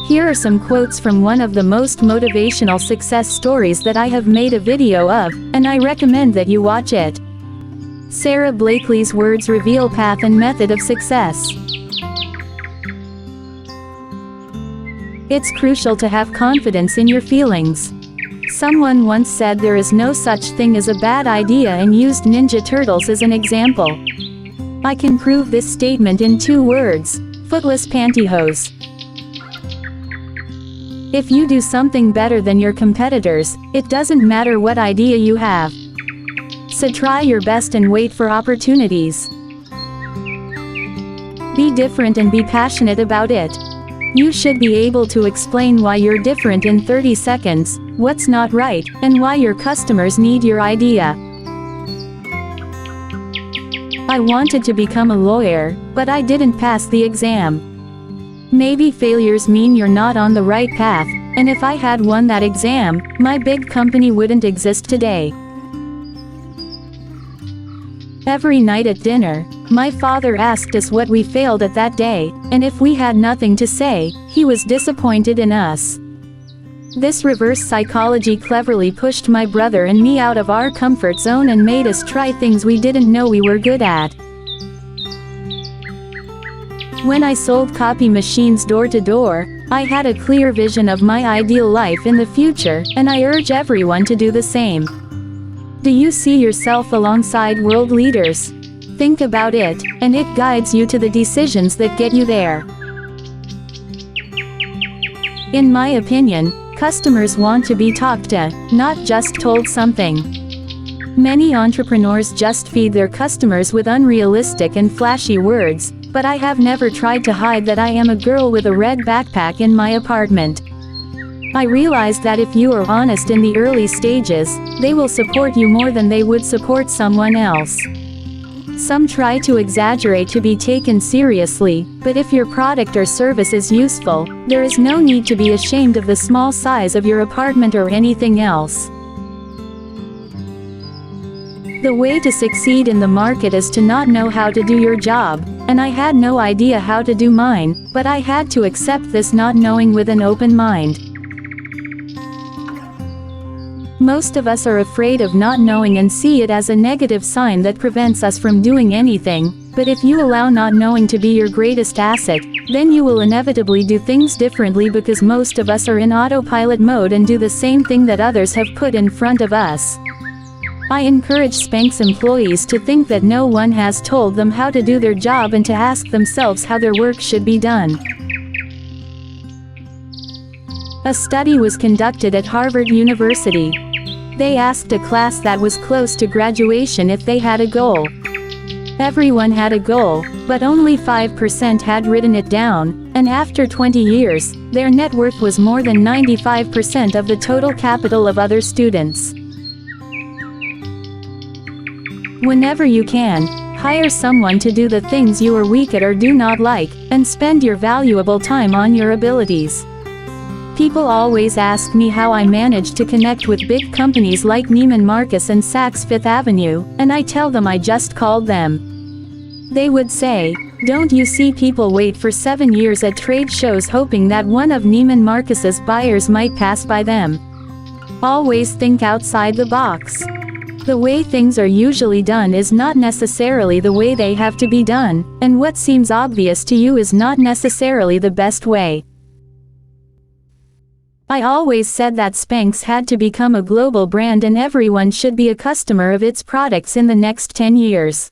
Here are some quotes from one of the most motivational success stories that I have made a video of, and I recommend that you watch it. Sara Blakely's words reveal path and method of success. It's crucial to have confidence in your feelings. Someone once said there is no such thing as a bad idea and used Ninja Turtles as an example. I can prove this statement in 2 words: footless pantyhose. If you do something better than your competitors, it doesn't matter what idea you have. So try your best and wait for opportunities. Be different and be passionate about it. You should be able to explain why you're different in 30 seconds, what's not right, and why your customers need your idea. I wanted to become a lawyer, but I didn't pass the exam. Maybe failures mean you're not on the right path, and if I had won that exam, my big company wouldn't exist today. Every night at dinner, my father asked us what we failed at that day, and if we had nothing to say, he was disappointed in us. This reverse psychology cleverly pushed my brother and me out of our comfort zone and made us try things we didn't know we were good at. When I sold copy machines door to door, I had a clear vision of my ideal life in the future, and I urge everyone to do the same. Do you see yourself alongside world leaders? Think about it, and it guides you to the decisions that get you there. In my opinion, customers want to be talked to, not just told something. Many entrepreneurs just feed their customers with unrealistic and flashy words, but I have never tried to hide that I am a girl with a red backpack in my apartment. I realized that if you are honest in the early stages, they will support you more than they would support someone else. Some try to exaggerate to be taken seriously, but if your product or service is useful, there is no need to be ashamed of the small size of your apartment or anything else. The way to succeed in the market is to not know how to do your job, and I had no idea how to do mine, but I had to accept this not knowing with an open mind. Most of us are afraid of not knowing and see it as a negative sign that prevents us from doing anything, but if you allow not knowing to be your greatest asset, then you will inevitably do things differently because most of us are in autopilot mode and do the same thing that others have put in front of us. I encourage Spanx employees to think that no one has told them how to do their job and to ask themselves how their work should be done. A study was conducted at Harvard University. They asked a class that was close to graduation if they had a goal. Everyone had a goal, but only 5% had written it down, and after 20 years, their net worth was more than 95% of the total capital of other students. Whenever you can, hire someone to do the things you are weak at or do not like, and spend your valuable time on your abilities. People always ask me how I managed to connect with big companies like Neiman Marcus and Saks Fifth Avenue, and I tell them I just called them. They would say, "Don't you see people wait for 7 years at trade shows hoping that one of Neiman Marcus's buyers might pass by them? Always think outside the box. The way things are usually done is not necessarily the way they have to be done, and what seems obvious to you is not necessarily the best way." I always said that Spanx had to become a global brand and everyone should be a customer of its products in the next 10 years.